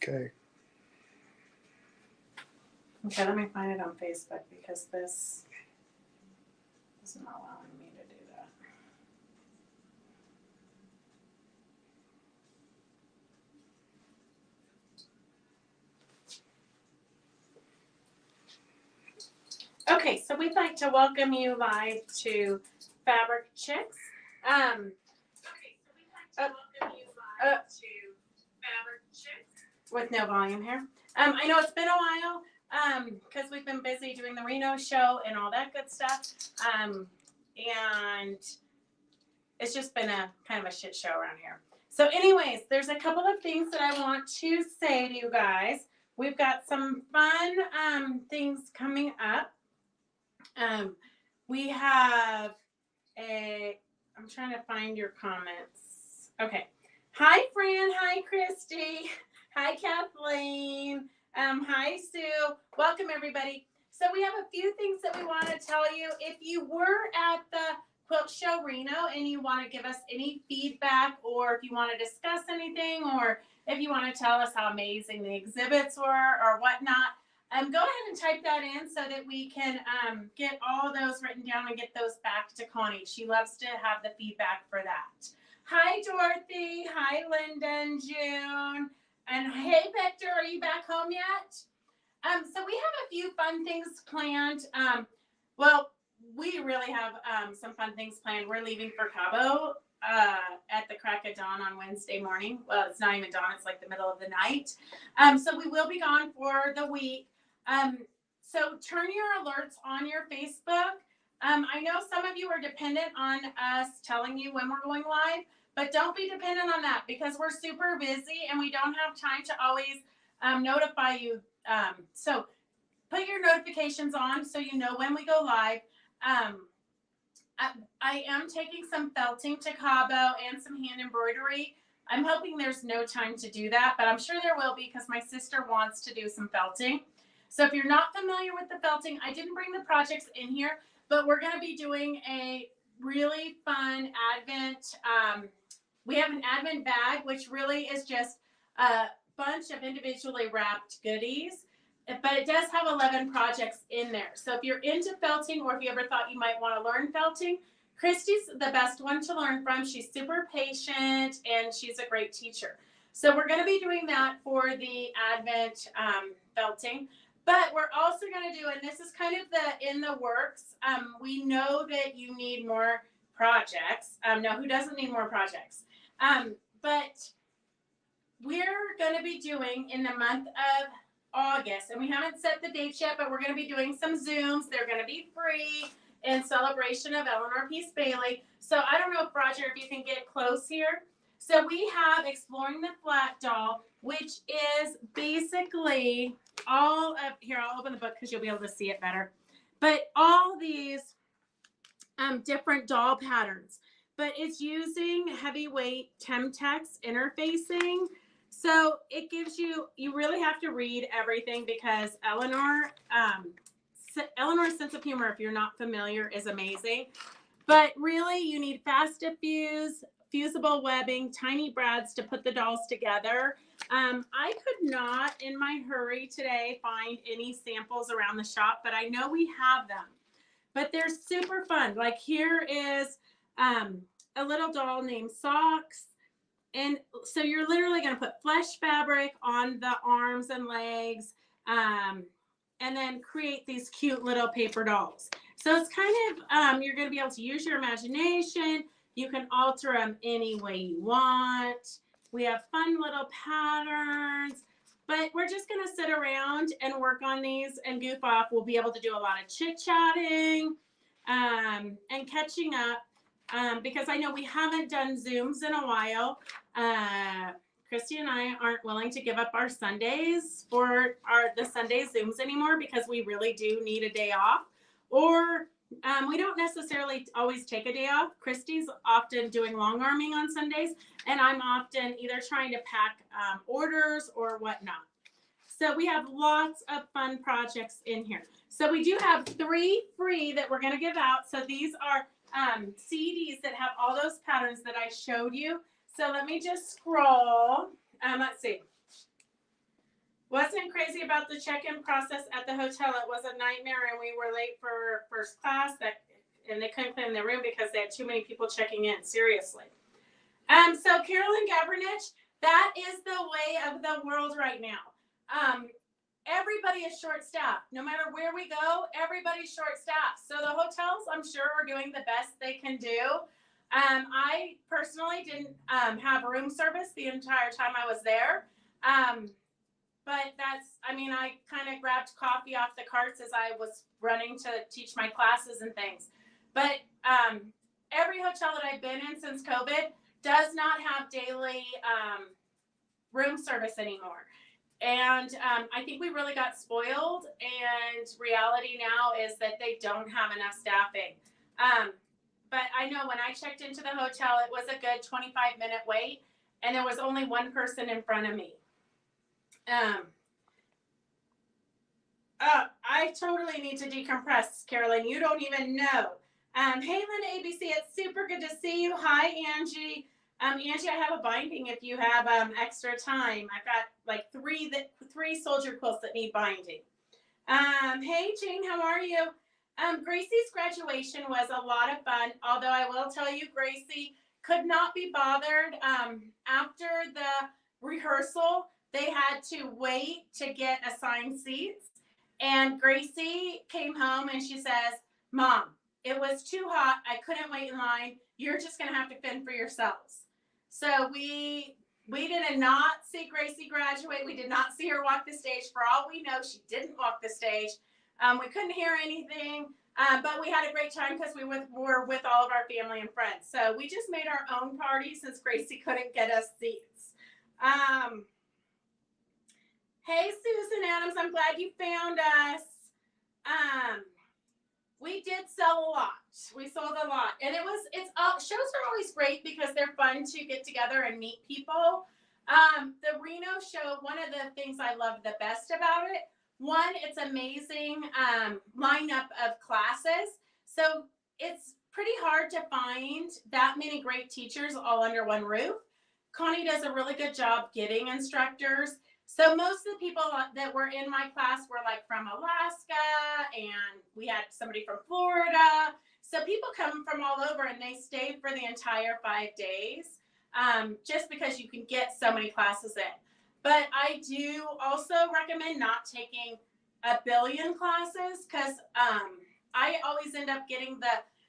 Okay. Okay, let me find it on Facebook because this is not allowing me to do that. Okay, so we'd like to welcome you live to Fabric Chicks. With no volume here. I know it's been a while because we've been busy doing the Reno show and all that good stuff. And it's just been a kind of a shit show around here. So anyways, there's a couple of things that I want to say to you guys. We've got some fun things coming up. We have I'm trying to find your comments. Okay. Hi, Fran. Hi, Christy. Hi, Kathleen. Hi, Sue. Welcome, everybody. So we have a few things that we want to tell you. If you were at the Quilt Show Reno and you want to give us any feedback, or if you want to discuss anything, or if you want to tell us how amazing the exhibits were or whatnot, go ahead and type that in so that we can get all those written down and get those back to Connie. She loves to have the feedback for that. Hi, Dorothy. Hi, Linda and June. And hey, Victor, are you back home yet? So we have a few fun things planned. Well, we really have some fun things planned. We're leaving for Cabo at the crack of dawn on Wednesday morning. Well, it's not even dawn. It's like the middle of the night. So we will be gone for the week. So turn your alerts on your Facebook. I know some of you are dependent on us telling you when we're going live, but don't be dependent on that because we're super busy and we don't have time to always notify you. So put your notifications on so you know when we go live. I am taking some felting to Cabo and some hand embroidery. I'm hoping there's no time to do that, but I'm sure there will be because my sister wants to do some felting. So if you're not familiar with the felting, I didn't bring the projects in here, but we're going to be doing a really fun Advent. We have an Advent bag, which really is just a bunch of individually wrapped goodies, but it does have 11 projects in there. So if you're into felting, or if you ever thought you might want to learn felting, Christy's the best one to learn from. She's super patient and she's a great teacher. So we're going to be doing that for the Advent felting. But we're also going to do, and this is kind of the in the works, we know that you need more projects. No, who doesn't need more projects? But we're going to be doing in the month of August, and we haven't set the dates yet, but we're going to be doing some Zooms. They're going to be free in celebration of Eleanor Peace Bailey. So I don't know if Roger, if you can get close here. So we have Exploring the Flat Doll, which is basically all of, here, I'll open the book because you'll be able to see it better. But all these different doll patterns. But it's using heavyweight Temtex interfacing. So it gives you, you really have to read everything because Eleanor's sense of humor, if you're not familiar, is amazing. But really, you need fast diffuse, fusible webbing, tiny brads to put the dolls together. I could not, in my hurry today, find any samples around the shop, but I know we have them. But they're super fun. Like here is a little doll named Socks. And so you're literally going to put flesh fabric on the arms and legs, and then create these cute little paper dolls. So it's kind of, you're going to be able to use your imagination. You can alter them any way you want. We have fun little patterns, but we're just going to sit around and work on these and goof off. We'll be able to do a lot of chit-chatting and catching up. Because I know we haven't done Zooms in a while. Christy and I aren't willing to give up our Sundays for the Sunday Zooms anymore because we really do need a day off. Or we don't necessarily always take a day off. Christy's often doing long arming on Sundays, and I'm often either trying to pack orders or whatnot. So we have lots of fun projects in here. So we do have 3 free that we're going to give out. So these are CDs that have all those patterns that I showed you. So let me just scroll. Let's see. Wasn't crazy about the check-in process at the hotel. It was a nightmare, and we were late for first class. And they couldn't clean the room because they had too many people checking in. Seriously. So Carolyn Gavernich, that is the way of the world right now. Everybody is short-staffed. No matter where we go, everybody's short-staffed. So the hotels, I'm sure, are doing the best they can do. I personally didn't have room service the entire time I was there. But I kind of grabbed coffee off the carts as I was running to teach my classes and things. But every hotel that I've been in since COVID does not have daily room service anymore. And I think we really got spoiled, and reality now is that they don't have enough staffing. But I know when I checked into the hotel, it was a good 25-minute wait, and there was only one person in front of me. I totally need to decompress, Carolyn. You don't even know. Hey, Linda ABC, it's super good to see you. Hi, Angie. Angie, I have a binding if you have extra time. I've got like three soldier quilts that need binding. Hey, Jane, how are you? Gracie's graduation was a lot of fun, although I will tell you, Gracie could not be bothered. After the rehearsal, they had to wait to get assigned seats. And Gracie came home and she says, Mom, it was too hot. I couldn't wait in line. You're just going to have to fend for yourselves. So we did not see Gracie graduate. We did not see her walk the stage. For all we know, she didn't walk the stage. We couldn't hear anything, but we had a great time because we were with all of our family and friends. So we just made our own party since Gracie couldn't get us seats. Hey, Susan Adams, I'm glad you found us. We did sell a lot. We sold a lot. And shows are always great because they're fun to get together and meet people. The Reno show, one of the things I love the best about it, one, it's amazing lineup of classes. So it's pretty hard to find that many great teachers all under one roof. Connie does a really good job getting instructors. So most of the people that were in my class were like from Alaska, and we had somebody from Florida. So people come from all over, and they stay for the entire 5 days, just because you can get so many classes in. But I do also recommend not taking a billion classes, because I always end up getting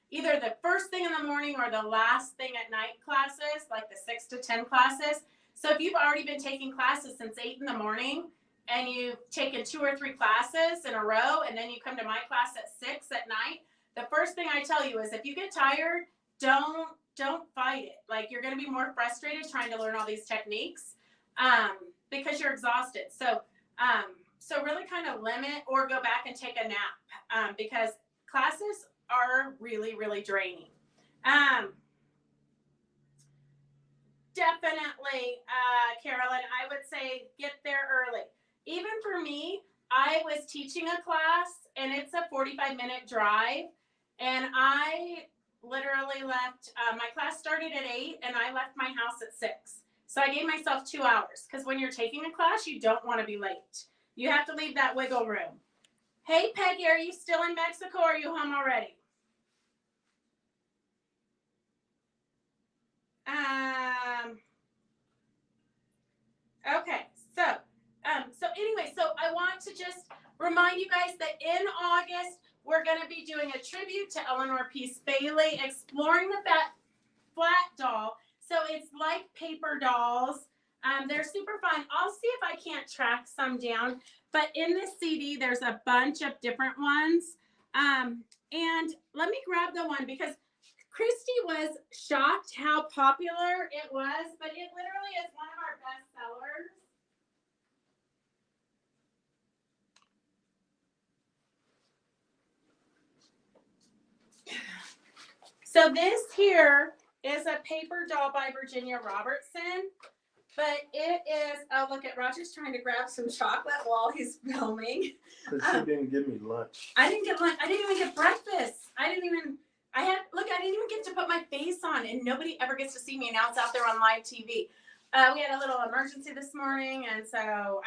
either the first thing in the morning or the last thing at night classes, like the 6 to 10 classes. So if you've already been taking classes since 8 in the morning and you've taken 2 or 3 classes in a row, and then you come to my class at 6 at night, the first thing I tell you is if you get tired, don't fight it. Like, you're going to be more frustrated trying to learn all these techniques because you're exhausted. So really kind of limit or go back and take a nap because classes are really, really draining. Definitely, Carolyn, I would say get there early. Even for me, I was teaching a class, and it's a 45-minute drive, and I literally left, my class started at 8, and I left my house at 6. So I gave myself 2 hours, because when you're taking a class, you don't want to be late. You have to leave that wiggle room. Hey, Peggy, are you still in Mexico, or are you home already? Okay, so anyway, so I want to just remind you guys that in August, we're going to be doing a tribute to Eleanor Peace Bailey, exploring the flat doll. So it's like paper dolls. They're super fun. I'll see if I can't track some down, but in this CD, there's a bunch of different ones. And let me grab the one, because Christy was shocked how popular it was, but it literally is one of our best sellers. So this here is a paper doll by Virginia Robertson, but it is, oh, look at Roger's trying to grab some chocolate while he's filming. Because she didn't give me lunch. I didn't get lunch. I didn't even get breakfast. I didn't even get to put my face on, and nobody ever gets to see me, and now it's out there on live TV. We had a little emergency this morning, and so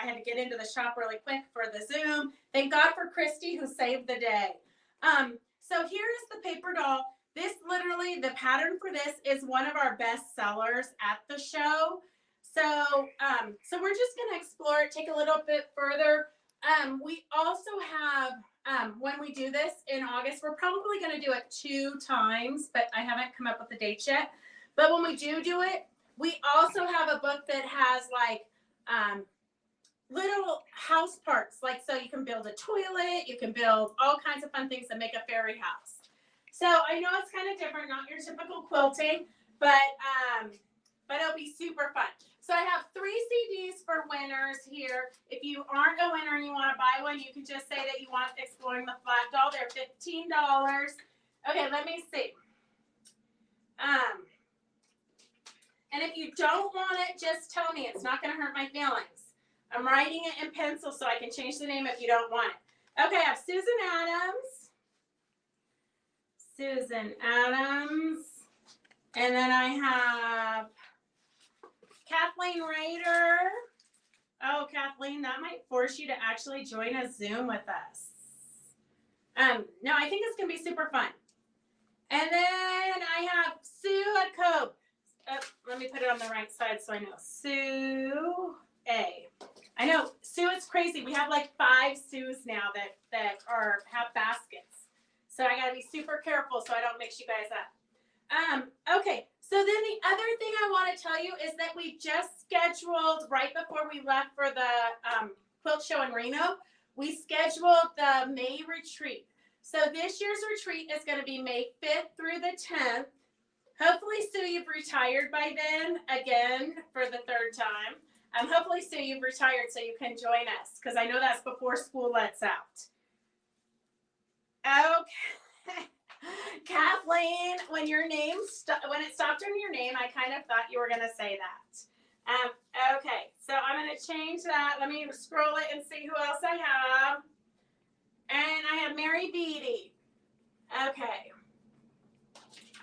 I had to get into the shop really quick for the Zoom. Thank God for Christy, who saved the day. So here is the paper doll. This literally, the pattern for this is one of our best sellers at the show. So, so we're just going to explore it, take a little bit further. We also have, when we do this in August, we're probably going to do it 2 times, but I haven't come up with the dates yet. But when we do it, we also have a book that has like little house parts, like so you can build a toilet, you can build all kinds of fun things that make a fairy house. So I know it's kind of different, not your typical quilting, but it'll be super fun. So I have 3 CDs for winners here. If you aren't a winner and you want to buy one, you can just say that you want Exploring the Flat Doll. They're $15. Okay, let me see. And if you don't want it, just tell me. It's not going to hurt my feelings. I'm writing it in pencil so I can change the name if you don't want it. Okay, I have Susan Adams. Susan Adams. And then I have Kathleen Rader. Oh, Kathleen, that might force you to actually join a Zoom with us. No, I think it's going to be super fun. And then I have Sue Cope. Let me put it on the right side so I know. Sue A. I know, Sue, it's crazy. We have like 5 Sues now that have baskets. So I got to be super careful so I don't mix you guys up. Okay, so then the other thing I want to tell you is that we just scheduled, right before we left for the quilt show in Reno, we scheduled the May retreat. So this year's retreat is going to be May 5th through the 10th. Hopefully, Sue, you've retired by then, again, for the 3rd time. Hopefully, Sue, you've retired so you can join us, because I know that's before school lets out. Okay. Kathleen, when it stopped on your name, I kind of thought you were going to say that. Okay, so I'm going to change that. Let me scroll it and see who else I have. And I have Mary Beatty. Okay.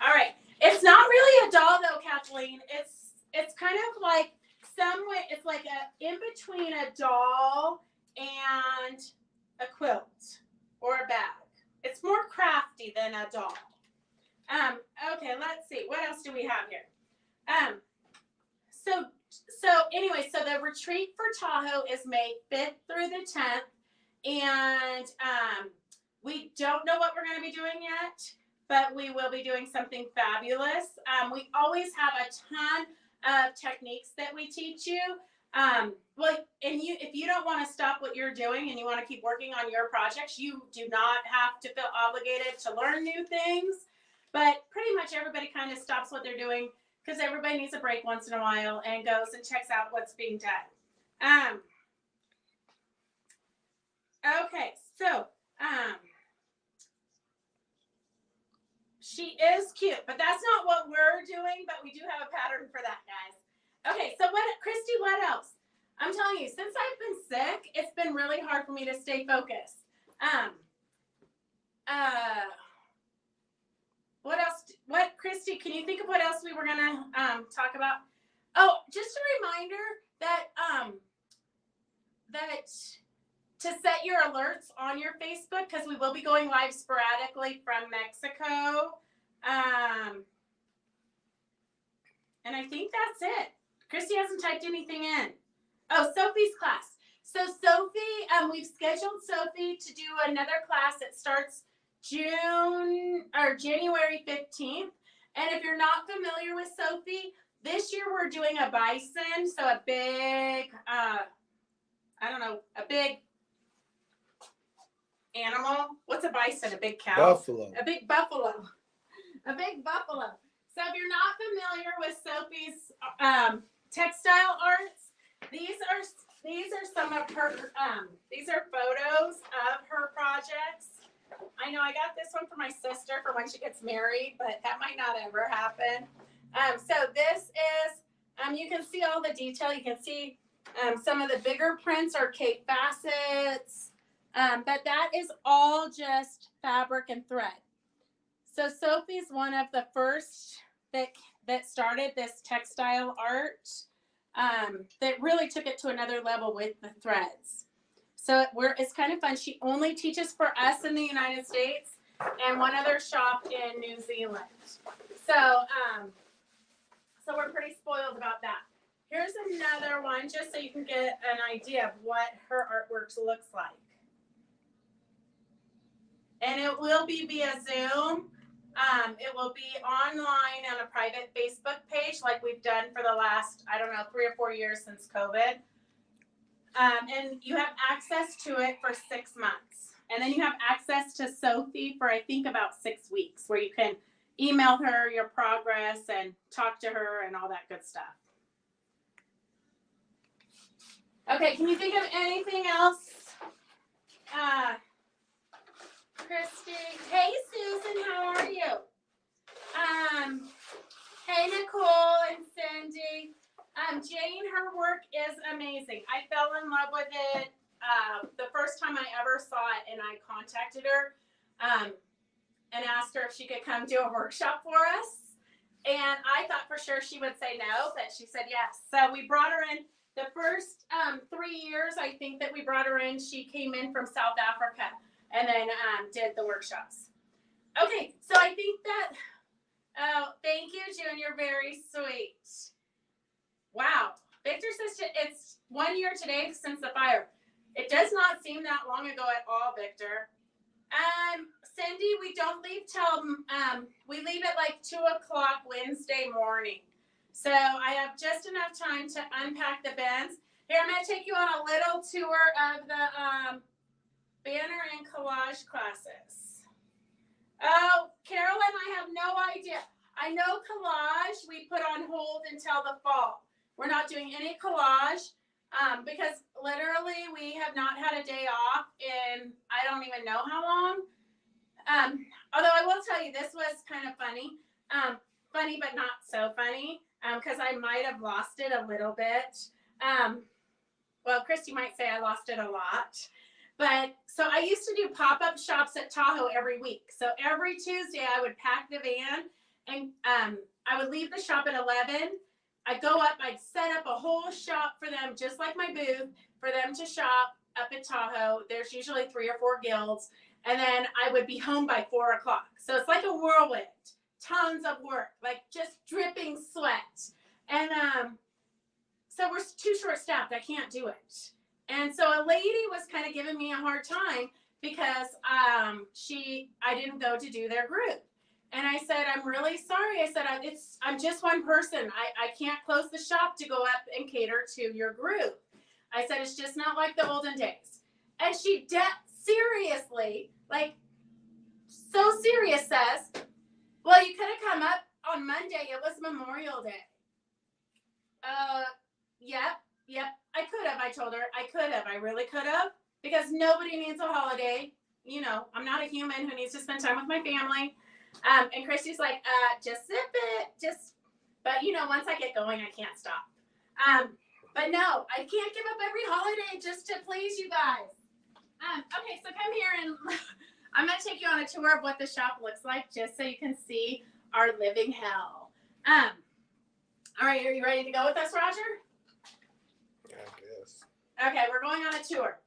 All right. It's not really a doll though, Kathleen. It's kind of like it's like in between a doll and a quilt or a bag. It's more crafty than a doll. Okay, let's see. What else do we have here? So anyway, so the retreat for Tahoe is May 5th through the 10th. And we don't know what we're going to be doing yet, but we will be doing something fabulous. We always have a ton of techniques that we teach you. If you don't want to stop what you're doing and you want to keep working on your projects, you do not have to feel obligated to learn new things. But pretty much everybody kind of stops what they're doing because everybody needs a break once in a while and goes and checks out what's being done. Okay, so she is cute, but that's not what we're doing, but we do have a pattern for that, guys. Okay, so Christy, what else? I'm telling you, since I've been sick, it's been really hard for me to stay focused. What else? Christy, can you think of what else we were gonna talk about? Oh, just a reminder that to set your alerts on your Facebook, because we will be going live sporadically from Mexico. And I think that's it. Christy hasn't typed anything in. Oh, Sophie's class. So Sophie, we've scheduled Sophie to do another class that starts January 15th. And if you're not familiar with Sophie, this year we're doing a bison, so a big, a big animal. What's a bison? A big cow? Buffalo. A big buffalo. A big buffalo. So if you're not familiar with Sophie's textile arts, these are some of her, these are photos of her projects. I know I got this one for my sister for when she gets married, but that might not ever happen. So this is, you can see all the detail. You can see some of the bigger prints are Cape Facets, but that is all just fabric and thread. So Sophie's one of the first that started this textile art. that really took it to another level with the threads. So it's kind of fun. She only teaches for us in the United States and one other shop in New Zealand. So we're pretty spoiled about that. Here's another one just so you can get an idea of what her artworks looks like. And it will be via Zoom. It will be online on a private Facebook page like we've done for the last, 3 or 4 years since COVID. And you have access to it for 6 months. And then you have access to Sophie for, I think, about 6 weeks, where you can email her your progress and talk to her and all that good stuff. Okay, can you think of anything else? Christy. Hey, Susan, how are you? Hey, Nicole and Cindy. Jane, her work is amazing. I fell in love with it the first time I ever saw it, and I contacted her and asked her if she could come do a workshop for us. And I thought for sure she would say no, but she said yes. So we brought her in. The first 3 years, I think that we brought her in, she came in from South Africa and then did the workshops. Okay, so I think that, thank you, June. You're very sweet. Wow. Victor says it's 1 year today since the fire. It does not seem that long ago at all, Victor. Cindy, we don't leave till, we leave at like 2 o'clock Wednesday morning. So I have just enough time to unpack the bins. Here, I'm going to take you on a little tour of the banner and collage classes. Oh, Carolyn, I have no idea. I know collage we put on hold until the fall. We're not doing any collage because literally we have not had a day off in I don't even know how long. Although I will tell you, this was kind of funny. Funny but not so funny because I might have lost it a little bit. Well, Christy might say I lost it a lot. But so I used to do pop-up shops at Tahoe every week. So every Tuesday I would pack the van and I would leave the shop at 11. I'd go up, I'd set up a whole shop for them, just like my booth, for them to shop up at Tahoe. There's usually 3 or 4 guilds. And then I would be home by 4 o'clock. So it's like a whirlwind, tons of work, like just dripping sweat. And so we're too short-staffed. I can't do it. And so a lady was kind of giving me a hard time because I didn't go to do their group. And I said, I'm really sorry. I said, I'm just one person. I can't close the shop to go up and cater to your group. I said, it's just not like the olden days. And she seriously, like so serious says, well, you could have come up on Monday. It was Memorial Day. Yep. I could have. I told her I could have. I really could have because nobody needs a holiday. You know, I'm not a human who needs to spend time with my family. And Christy's like, just zip it. But you know, once I get going, I can't stop. But no, I can't give up every holiday just to please you guys. Okay, so come here and I'm going to take you on a tour of what the shop looks like just so you can see our living hell. All right, are you ready to go with us, Roger? I guess. Okay, we're going on a tour.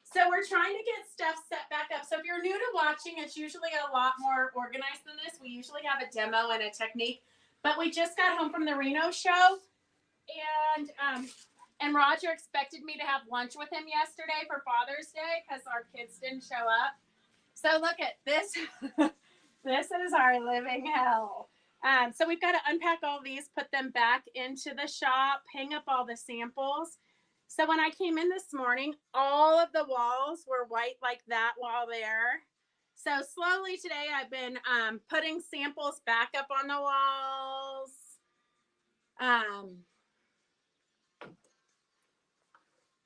So we're trying to get stuff set back up. So if you're new to watching, it's usually a lot more organized than this. We usually have a demo and a technique, but we just got home from the Reno show, and Roger expected me to have lunch with him yesterday for Father's Day because our kids didn't show up. So look at this. This is our living hell. So we've got to unpack all these, put them back into the shop, hang up all the samples. So when I came in this morning, all of the walls were white like that wall there. So slowly today I've been putting samples back up on the walls.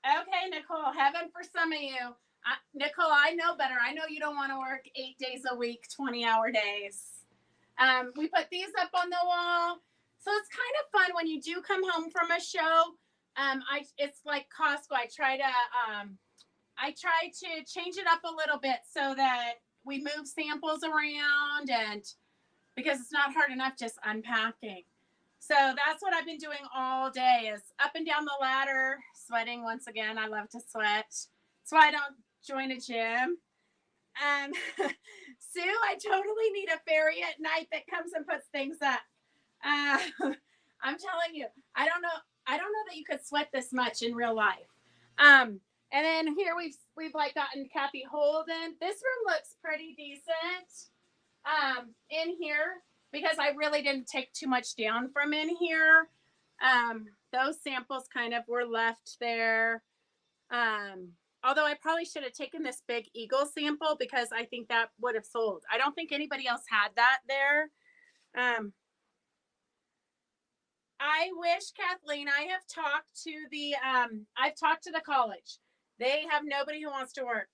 Okay, Nicole, heaven for some of you. Nicole, I know better. I know you don't want to work 8 days a week, 20-hour days. We put these up on the wall. So it's kind of fun when you do come home from a show. It's like Costco. I try to change it up a little bit so that we move samples around, and because it's not hard enough just unpacking. So that's what I've been doing all day is up and down the ladder, sweating once again. I love to sweat. That's why I don't join a gym. Um, Sue, I totally need a fairy at night that comes and puts things up. Uh, I'm telling you, I don't know that you could sweat this much in real life. And then here we've like gotten Kathy Holden. This room looks pretty decent. In here because I really didn't take too much down from in here. Those samples kind of were left there. Although I probably should have taken this big eagle sample because I think that would have sold. I don't think anybody else had that there. I wish Kathleen, I've talked to the college. They have nobody who wants to work.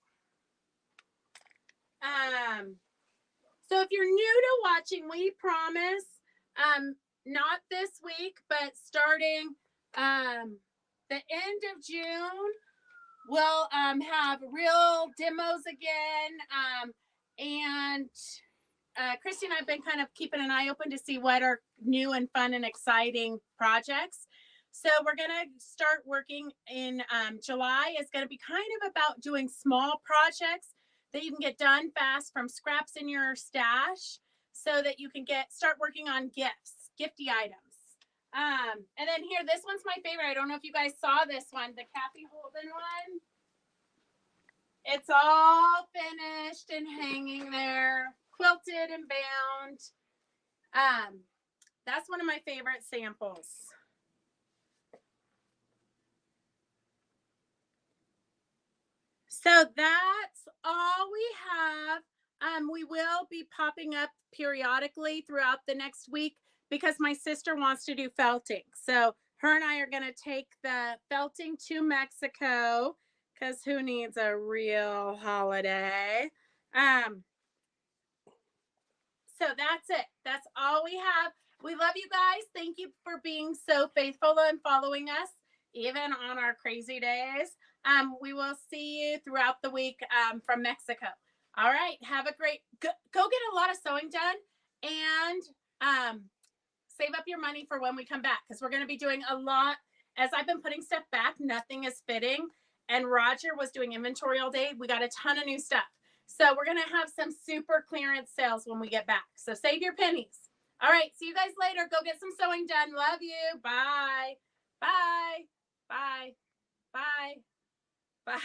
So if you're new to watching, we promise, not this week, but starting the end of June, we'll have real demos again. And Christy and I have been kind of keeping an eye open to see what are new and fun and exciting projects. So we're going to start working in July. It's going to be kind of about doing small projects that you can get done fast from scraps in your stash so that you can start working on gifty items. And then here, this one's my favorite. I don't know if you guys saw this one, the Kathy Holden one. It's all finished and hanging there, quilted and bound. That's one of my favorite samples. So that's all we have. We will be popping up periodically throughout the next week because my sister wants to do felting. So her and I are going to take the felting to Mexico because who needs a real holiday? So that's it. That's all we have. We love you guys. Thank you for being so faithful and following us, even on our crazy days. We will see you throughout the week from Mexico. All right. Have a great go get a lot of sewing done and save up your money for when we come back because we're going to be doing a lot. As I've been putting stuff back, nothing is fitting. And Roger was doing inventory all day. We got a ton of new stuff. So we're going to have some super clearance sales when we get back. So save your pennies. All right. See you guys later. Go get some sewing done. Love you. Bye. Bye. Bye. Bye. Bye.